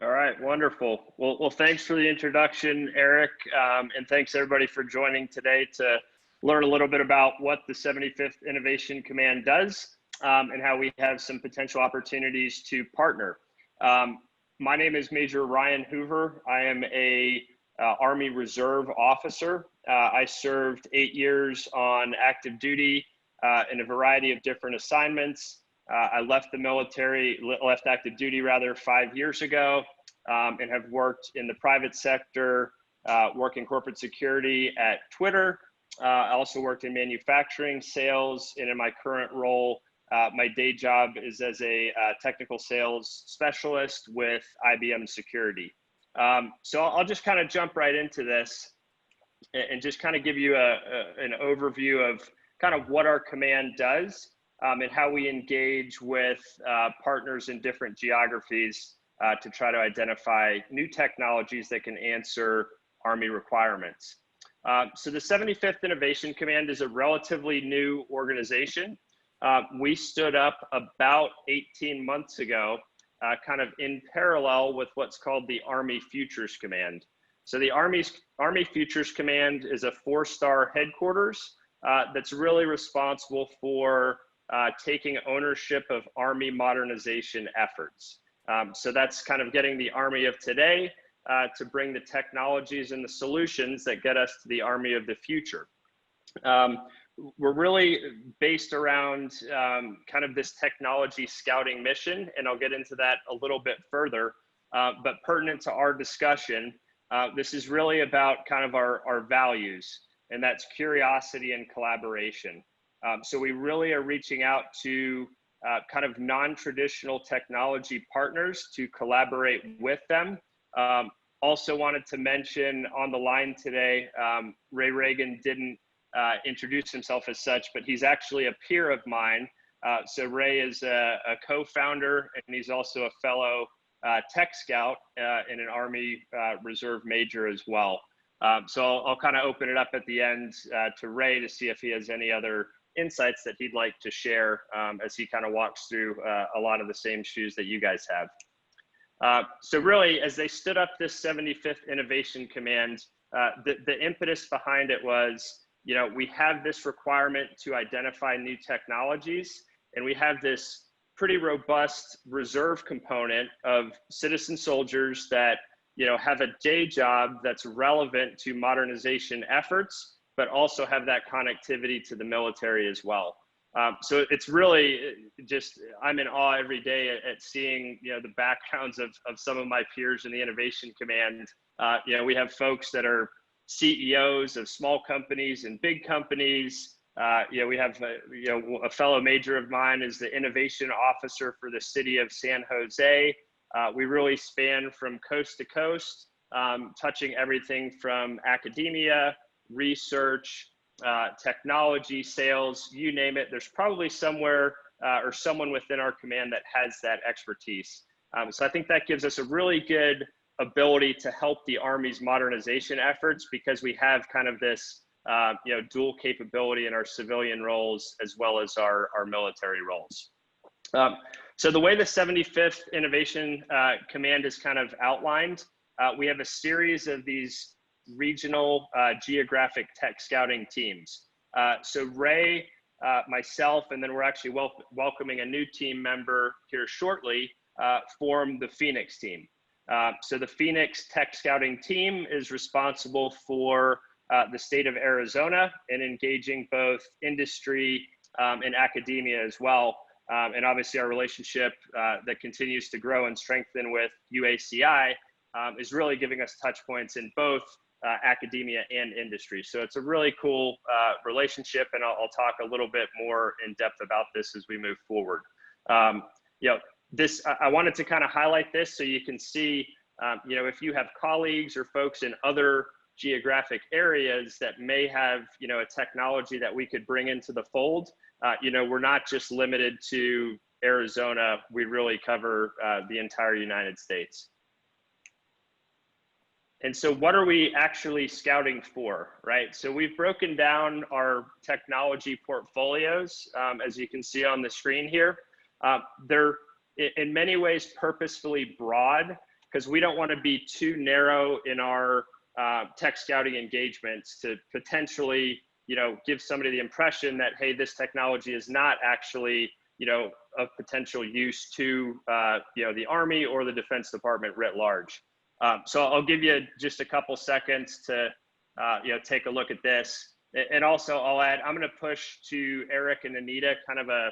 All right, wonderful. Well, thanks for the introduction, Eric, and thanks everybody for joining today to learn a little bit about what the 75th Innovation Command does and how we have some potential opportunities to partner. My name is Major Ryan Hoover. I am a Army Reserve officer. I served 8 years on active duty in a variety of different assignments. I left the military, left active duty rather 5 years ago, and have worked in the private sector, working corporate security at Twitter. I also worked in manufacturing, sales, and in my current role, my day job is as a technical sales specialist with IBM Security. So I'll just kind of jump right into this and just kind of give you an overview of kind of what our command does. And how we engage with partners in different geographies to try to identify new technologies that can answer Army requirements. So the 75th Innovation Command is a relatively new organization. We stood up about 18 months ago, kind of in parallel with what's called the Army Futures Command. So the Army Futures Command is a 4-star headquarters that's really responsible for taking ownership of Army modernization efforts. So that's kind of getting the Army of today to bring the technologies and the solutions that get us to the Army of the future. We're really based around kind of this technology scouting mission, and I'll get into that a little bit further. But pertinent to our discussion, this is really about kind of our values, and that's curiosity and collaboration. So we really are reaching out to kind of non-traditional technology partners to collaborate with them. Also wanted to mention on the line today, Ray Reagan didn't introduce himself as such, but he's actually a peer of mine. So Ray is a co-founder, and he's also a fellow tech scout and an Army Reserve major as well. So I'll kind of open it up at the end to Ray to see if he has any other insights that he'd like to share as he kind of walks through a lot of the same shoes that you guys have. So really, as they stood up this 75th Innovation Command, the impetus behind it was, you know, we have this requirement to identify new technologies, and we have this pretty robust reserve component of citizen soldiers that, you know, have a day job that's relevant to modernization efforts, but also have that connectivity to the military as well. So it's really just, I'm in awe every day at seeing, you know, the backgrounds of some of my peers in the Innovation Command. You know, we have folks that are CEOs of small companies and big companies. You know, we have, you know, a fellow major of mine is the innovation officer for the city of San Jose. We really span from coast to coast, touching everything from academia, research, technology, sales, you name it. There's probably somewhere or someone within our command that has that expertise. So I think that gives us a really good ability to help the Army's modernization efforts, because we have kind of this you know, dual capability in our civilian roles as well as our military roles. So the way the 75th Innovation Command is kind of outlined, we have a series of these regional geographic tech scouting teams. So Ray, myself, and then we're actually welcoming a new team member here shortly, form the Phoenix team. So the Phoenix Tech Scouting team is responsible for the state of Arizona and engaging both industry and academia as well. And obviously our relationship that continues to grow and strengthen with UACI is really giving us touch points in both academia and industry. So it's a really cool relationship, and I'll talk a little bit more in depth about this as we move forward. You know, I wanted to kind of highlight this so you can see, you know, if you have colleagues or folks in other geographic areas that may have, you know, a technology that we could bring into the fold, you know, we're not just limited to Arizona. We really cover the entire United States. And so what are we actually scouting for, right? So we've broken down our technology portfolios, as you can see on the screen here. They're in many ways purposefully broad because we don't want to be too narrow in our tech scouting engagements to potentially, give somebody the impression that, hey, this technology is not actually, of potential use to, the Army or the Defense Department writ large. So I'll give you just a couple seconds to, take a look at this. And also I'll add, I'm going to push to Eric and Anita kind of a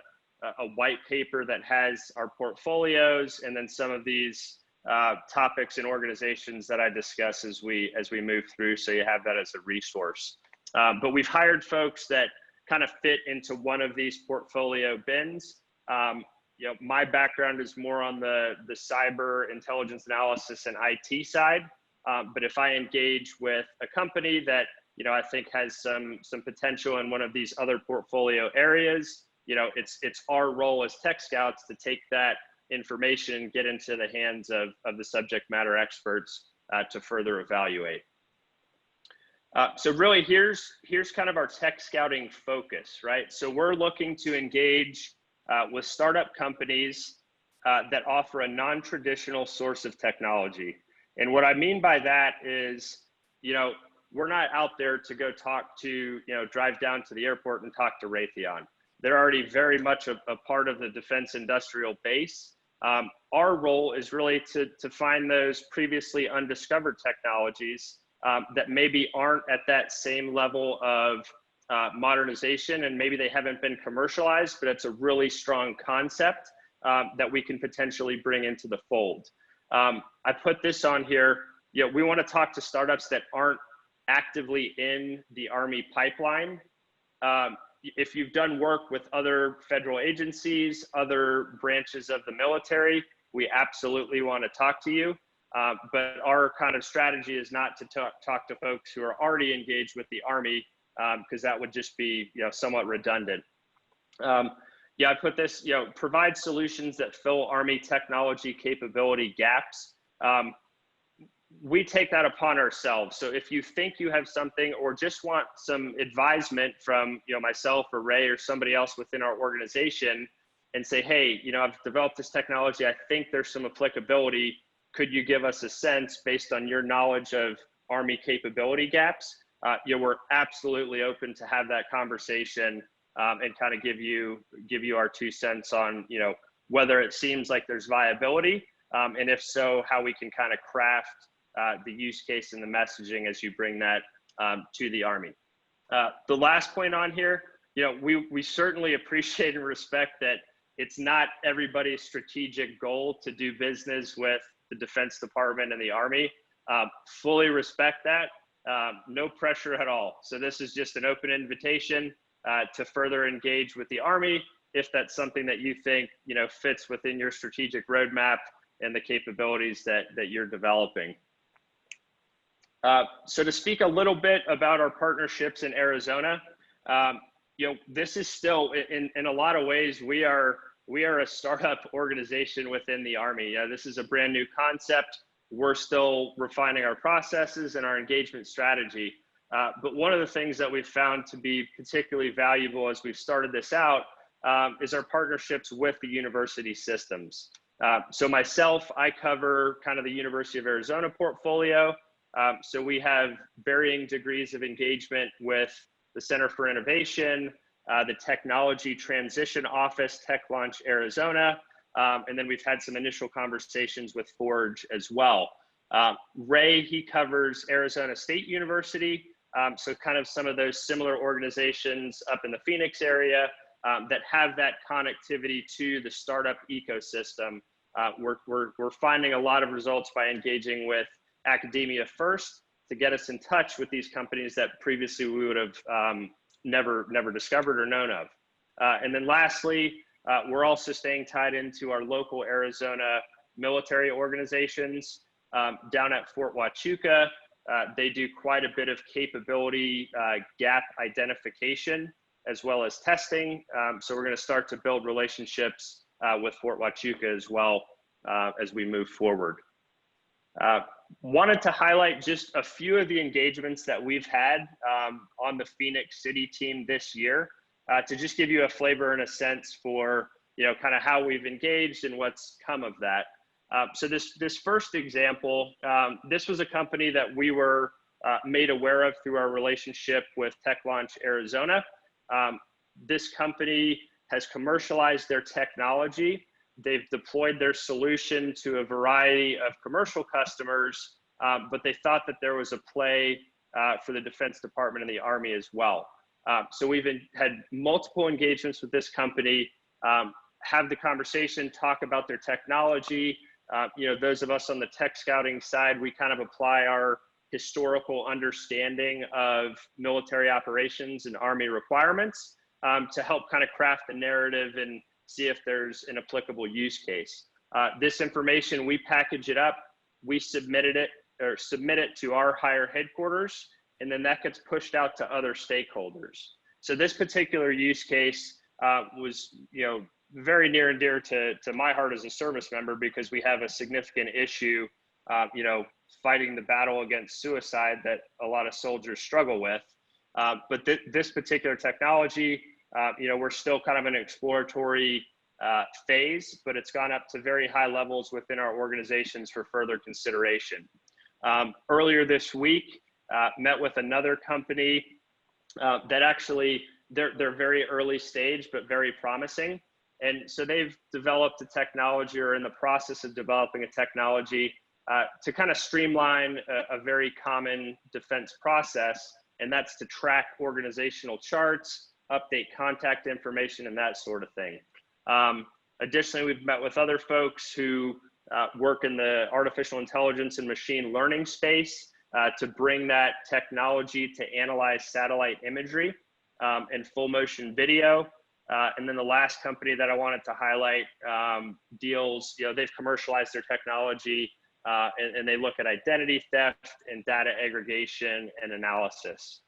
white paper that has our portfolios and then some of these topics and organizations that I discuss as we move through, so you have that as a resource. But we've hired folks that kind of fit into one of these portfolio bins. My background is more on the cyber intelligence analysis and IT side. But if I engage with a company that, I think has some potential in one of these other portfolio areas, it's our role as tech scouts to take that information and get into the hands of the subject matter experts to further evaluate. So really here's kind of our tech scouting focus, right? So we're looking to engage with startup companies that offer a non-traditional source of technology. And what I mean by that is, we're not out there to go talk to, drive down to the airport and talk to Raytheon. They're already very much a part of the defense industrial base. Our role is really to find those previously undiscovered technologies that maybe aren't at that same level of modernization, and maybe they haven't been commercialized, but it's a really strong concept that we can potentially bring into the fold. I put this on here. We want to talk to startups that aren't actively in the Army pipeline. If you've done work with other federal agencies, other branches of the military, we absolutely want to talk to you. But our kind of strategy is not to talk to folks who are already engaged with the Army, because that would just be, somewhat redundant. I put this, provide solutions that fill Army technology capability gaps. We take that upon ourselves. So if you think you have something or just want some advisement from, myself or Ray or somebody else within our organization and say, hey, I've developed this technology, I think there's some applicability. Could you give us a sense based on your knowledge of Army capability gaps? We're absolutely open to have that conversation and kind of give you our 2 cents on, whether it seems like there's viability, and if so, how we can kind of craft the use case and the messaging as you bring that to the Army. The last point on here, we certainly appreciate and respect that it's not everybody's strategic goal to do business with the Defense Department and the Army. Fully respect that. No pressure at all. So this is just an open invitation to further engage with the Army if that's something that you think fits within your strategic roadmap and the capabilities that you're developing. So to speak a little bit about our partnerships in Arizona, this is still in a lot of ways we are a startup organization within the Army. This is a brand new concept. We're still refining our processes and our engagement strategy. But one of the things that we've found to be particularly valuable as we've started this out is our partnerships with the university systems. So myself, I cover kind of the University of Arizona portfolio. So we have varying degrees of engagement with the Center for Innovation, the Technology Transition Office, Tech Launch Arizona, and then we've had some initial conversations with Forge as well. Ray, he covers Arizona State University, so kind of some of those similar organizations up in the Phoenix area that have that connectivity to the startup ecosystem. We're finding a lot of results by engaging with academia first to get us in touch with these companies that previously we would have never discovered or known of. And then lastly, we're also staying tied into our local Arizona military organizations down at Fort Huachuca. They do quite a bit of capability gap identification as well as testing. So we're going to start to build relationships with Fort Huachuca as well as we move forward. Wanted to highlight just a few of the engagements that we've had on the Phoenix City team this year to just give you a flavor and a sense for kind of how we've engaged and what's come of that. So this first example, this was a company that we were made aware of through our relationship with Tech Launch Arizona. This company has commercialized their technology. They've deployed their solution to a variety of commercial customers, but they thought that there was a play for the Defense Department and the Army as well. So we've had multiple engagements with this company, have the conversation, talk about their technology. Those of us on the tech scouting side, we kind of apply our historical understanding of military operations and Army requirements to help kind of craft the narrative and see if there's an applicable use case. This information, we package it up, we submit it to our higher headquarters, and then that gets pushed out to other stakeholders. So this particular use case was, very near and dear to my heart as a service member, because we have a significant issue, fighting the battle against suicide that a lot of soldiers struggle with. But this particular technology, we're still kind of in an exploratory phase, but it's gone up to very high levels within our organizations for further consideration. Earlier this week, met with another company that actually, they're very early stage, but very promising. And so they've developed a technology, or in the process of developing a technology to kind of streamline a very common defense process, and that's to track organizational charts, update contact information, and that sort of thing. Additionally, we've met with other folks who work in the artificial intelligence and machine learning space to bring that technology to analyze satellite imagery and full motion video. And then the last company that I wanted to highlight deals, they've commercialized their technology and they look at identity theft and data aggregation and analysis.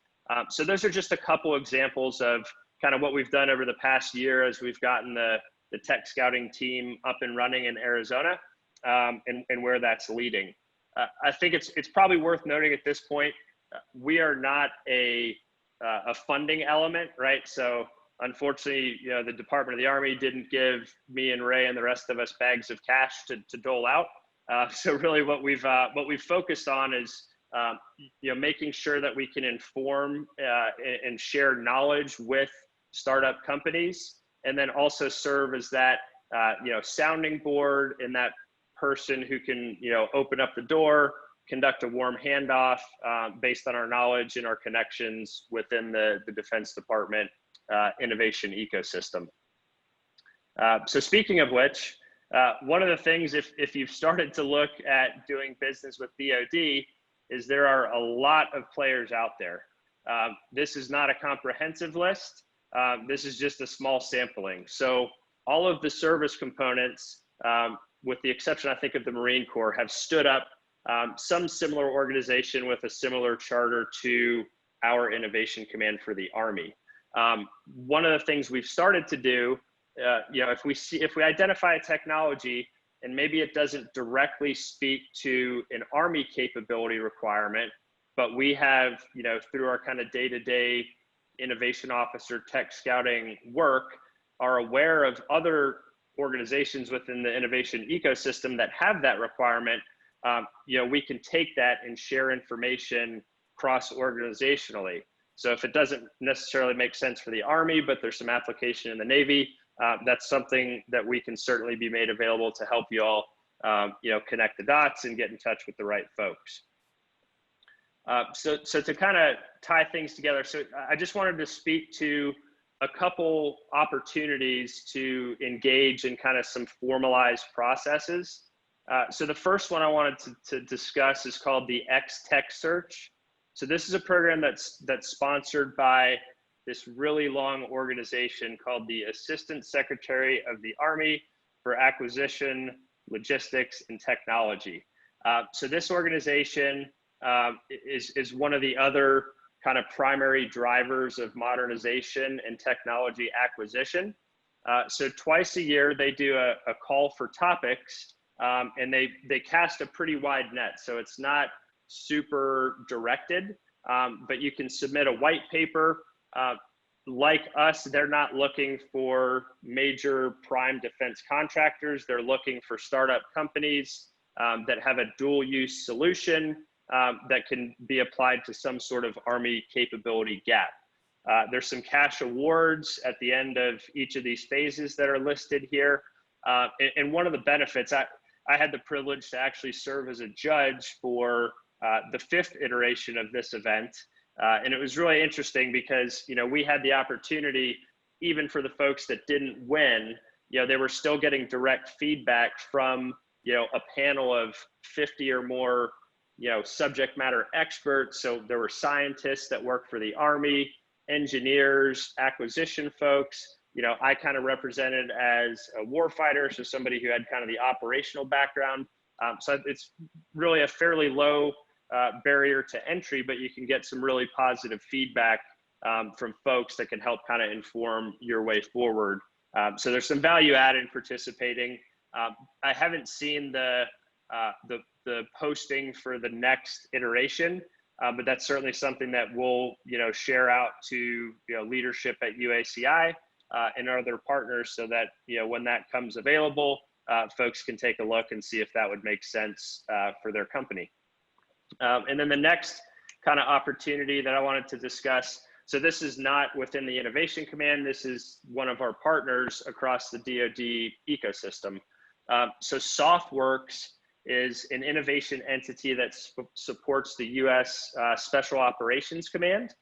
So those are just a couple examples of kind of what we've done over the past year as we've gotten the tech scouting team up and running in Arizona and where that's leading. I think it's probably worth noting at this point, we are not a funding element, right? So unfortunately, the Department of the Army didn't give me and Ray and the rest of us bags of cash to dole out. So really what we've focused on is making sure that we can inform and share knowledge with startup companies, and then also serve as that sounding board and that person who can open up the door, conduct a warm handoff based on our knowledge and our connections within the Defense Department innovation ecosystem. So speaking of which, one of the things, if you've started to look at doing business with DoD, is there are a lot of players out there. This is not a comprehensive list. This is just a small sampling. So all of the service components, with the exception, I think, of the Marine Corps, have stood up some similar organization with a similar charter to our Innovation Command for the Army. One of the things we've started to do, if we identify a technology and maybe it doesn't directly speak to an Army capability requirement, but we have, through our kind of day-to-day innovation officer tech scouting work, are aware of other organizations within the innovation ecosystem that have that requirement, we can take that and share information cross-organizationally. So if it doesn't necessarily make sense for the Army, but there's some application in the Navy, that's something that we can certainly be made available to help you all, connect the dots and get in touch with the right folks. So to kind of tie things together, so I just wanted to speak to a couple opportunities to engage in kind of some formalized processes. So the first one I wanted to discuss is called the X-Tech Search. So this is a program that's sponsored by this really long organization called the Assistant Secretary of the Army for Acquisition, Logistics, and Technology. So this organization is one of the other kind of primary drivers of modernization and technology acquisition. So twice a year, they do a call for topics, and they cast a pretty wide net. So it's not super directed, but you can submit a white paper. like us, they're not looking for major prime defense contractors. They're looking for startup companies that have a dual use solution that can be applied to some sort of Army capability gap. There's some cash awards at the end of each of these phases that are listed here. And one of the benefits, I had the privilege to actually serve as a judge for the 5th iteration of this event. And it was really interesting because, we had the opportunity, even for the folks that didn't win, they were still getting direct feedback from, a panel of 50 or more, subject matter experts. So there were scientists that worked for the Army, engineers, acquisition folks. I kind of represented as a warfighter, so somebody who had kind of the operational background. So it's really a fairly low barrier to entry, but you can get some really positive feedback from folks that can help kind of inform your way forward. So there's some value added in participating. I haven't seen the posting for the next iteration, but that's certainly something that we'll share out to leadership at UACI and other partners, so that when that comes available, folks can take a look and see if that would make sense for their company. And then the next kind of opportunity that I wanted to discuss, so this is not within the Innovation Command, this is one of our partners across the DoD ecosystem. So SoftWorks is an innovation entity that supports the U.S. Special Operations Command.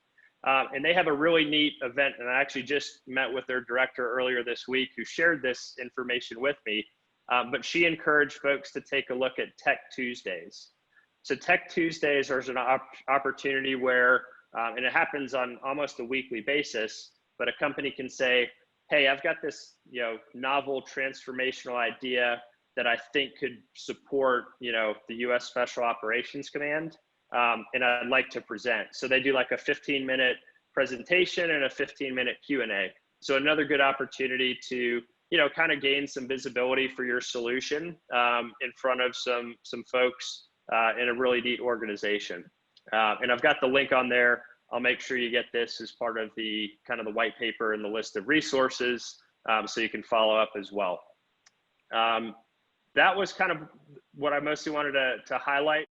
And they have a really neat event, and I actually just met with their director earlier this week who shared this information with me, but she encouraged folks to take a look at Tech Tuesdays. So Tech Tuesdays are an opportunity where, and it happens on almost a weekly basis, but a company can say, hey, I've got this novel transformational idea that I think could support the U.S. Special Operations Command, and I'd like to present. So they do like a 15-minute presentation and a 15-minute Q&A. So another good opportunity to kind of gain some visibility for your solution in front of some folks in a really neat organization. And I've got the link on there. I'll make sure you get this as part of the kind of the white paper and the list of resources, so you can follow up as well. That was kind of what I mostly wanted to highlight.